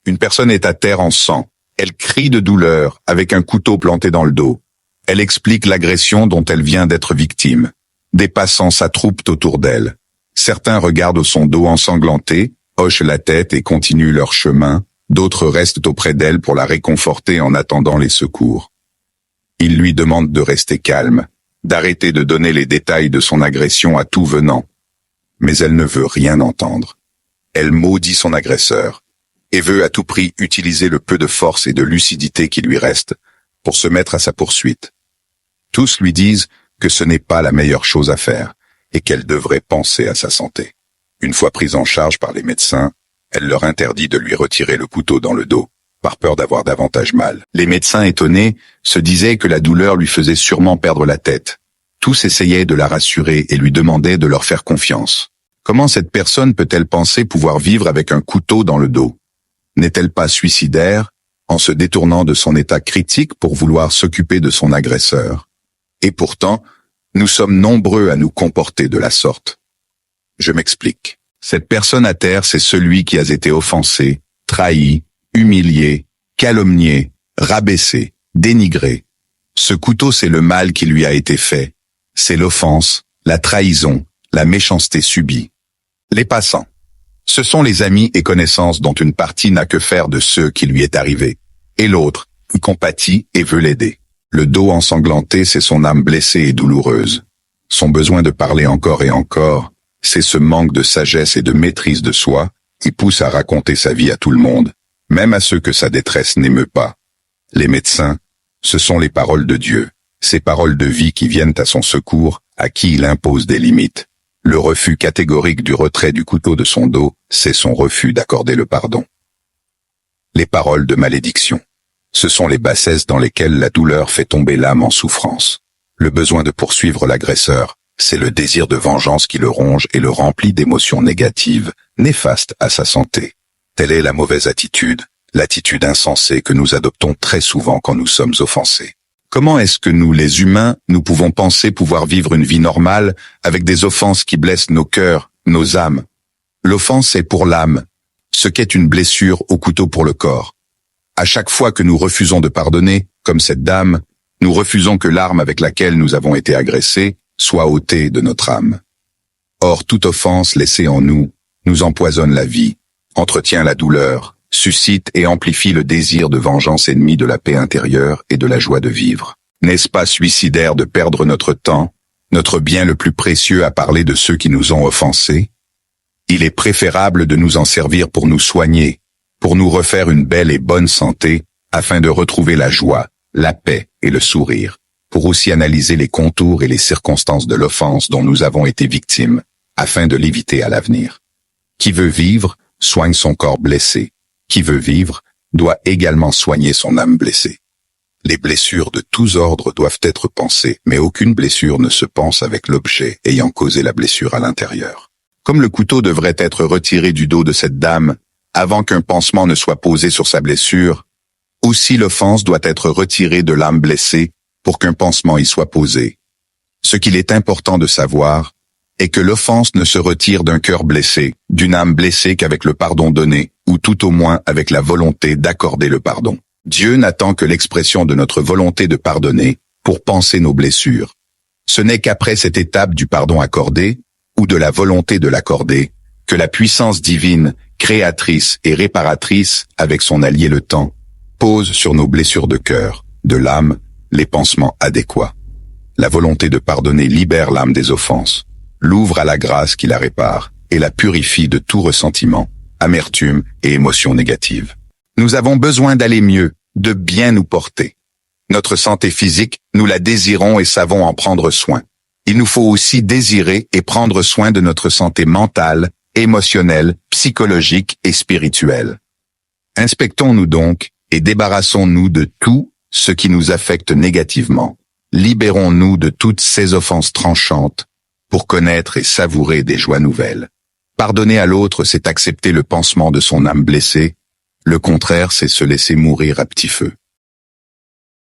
Une personne est à terre en sang. Elle crie de douleur, avec un couteau planté dans le dos. Elle explique l'agression dont elle vient d'être victime. Des passants s'attroupent autour d'elle. Certains regardent son dos ensanglanté, hochent la tête et continuent leur chemin. D'autres restent auprès d'elle pour la réconforter en attendant les secours. Ils lui demandent de rester calme, d'arrêter de donner les détails de son agression à tout venant. Mais elle ne veut rien entendre. Elle maudit son agresseur et veut à tout prix utiliser le peu de force et de lucidité qui lui reste pour se mettre à sa poursuite. Tous lui disent que ce n'est pas la meilleure chose à faire et qu'elle devrait penser à sa santé. Une fois prise en charge par les médecins, elle leur interdit de lui retirer le couteau dans le dos, par peur d'avoir davantage mal. Les médecins, étonnés, se disaient que la douleur lui faisait sûrement perdre la tête. Tous essayaient de la rassurer et lui demandaient de leur faire confiance. Comment cette personne peut-elle penser pouvoir vivre avec un couteau dans le dos? N'est-elle pas suicidaire, en se détournant de son état critique pour vouloir s'occuper de son agresseur? Et pourtant, nous sommes nombreux à nous comporter de la sorte. Je m'explique. Cette personne à terre, c'est celui qui a été offensé, trahi, humilié, calomnié, rabaissé, dénigré. Ce couteau, c'est le mal qui lui a été fait. C'est l'offense, la trahison, la méchanceté subie. Les passants. Ce sont les amis et connaissances dont une partie n'a que faire de ce qui lui est arrivé. Et l'autre, qui compatit et veut l'aider. Le dos ensanglanté, c'est son âme blessée et douloureuse. Son besoin de parler encore et encore, c'est ce manque de sagesse et de maîtrise de soi qui pousse à raconter sa vie à tout le monde, même à ceux que sa détresse n'émeut pas. Les médecins, ce sont les paroles de Dieu, ces paroles de vie qui viennent à son secours, à qui il impose des limites. Le refus catégorique du retrait du couteau de son dos, c'est son refus d'accorder le pardon. Les paroles de malédiction. Ce sont les bassesses dans lesquelles la douleur fait tomber l'âme en souffrance. Le besoin de poursuivre l'agresseur, c'est le désir de vengeance qui le ronge et le remplit d'émotions négatives, néfastes à sa santé. Telle est la mauvaise attitude, l'attitude insensée que nous adoptons très souvent quand nous sommes offensés. Comment est-ce que nous, les humains, nous pouvons penser pouvoir vivre une vie normale avec des offenses qui blessent nos cœurs, nos âmes? L'offense est pour l'âme, ce qu'est une blessure au couteau pour le corps. À chaque fois que nous refusons de pardonner, comme cette dame, nous refusons que l'arme avec laquelle nous avons été agressés soit ôtée de notre âme. Or, toute offense laissée en nous empoisonne la vie, entretient la douleur, suscite et amplifie le désir de vengeance ennemi de la paix intérieure et de la joie de vivre. N'est-ce pas suicidaire de perdre notre temps, notre bien le plus précieux à parler de ceux qui nous ont offensés? Il est préférable de nous en servir pour nous soigner, pour nous refaire une belle et bonne santé, afin de retrouver la joie, la paix et le sourire, pour aussi analyser les contours et les circonstances de l'offense dont nous avons été victimes, afin de l'éviter à l'avenir. Qui veut vivre, soigne son corps blessé. Qui veut vivre, doit également soigner son âme blessée. Les blessures de tous ordres doivent être pensées, mais aucune blessure ne se pense avec l'objet ayant causé la blessure à l'intérieur. Comme le couteau devrait être retiré du dos de cette dame, avant qu'un pansement ne soit posé sur sa blessure, aussi l'offense doit être retirée de l'âme blessée pour qu'un pansement y soit posé. Ce qu'il est important de savoir est que l'offense ne se retire d'un cœur blessé, d'une âme blessée qu'avec le pardon donné, ou tout au moins avec la volonté d'accorder le pardon. Dieu n'attend que l'expression de notre volonté de pardonner pour panser nos blessures. Ce n'est qu'après cette étape du pardon accordé, ou de la volonté de l'accorder, que la puissance divine, créatrice et réparatrice, avec son allié le temps, pose sur nos blessures de cœur, de l'âme, les pansements adéquats. La volonté de pardonner libère l'âme des offenses, l'ouvre à la grâce qui la répare et la purifie de tout ressentiment, amertume et émotions négatives. Nous avons besoin d'aller mieux, de bien nous porter. Notre santé physique, nous la désirons et savons en prendre soin. Il nous faut aussi désirer et prendre soin de notre santé mentale, émotionnelle, psychologique et spirituelle. Inspectons-nous donc et débarrassons-nous de tout ce qui nous affecte négativement. Libérons-nous de toutes ces offenses tranchantes pour connaître et savourer des joies nouvelles. Pardonner à l'autre, c'est accepter le pansement de son âme blessée. Le contraire, c'est se laisser mourir à petit feu.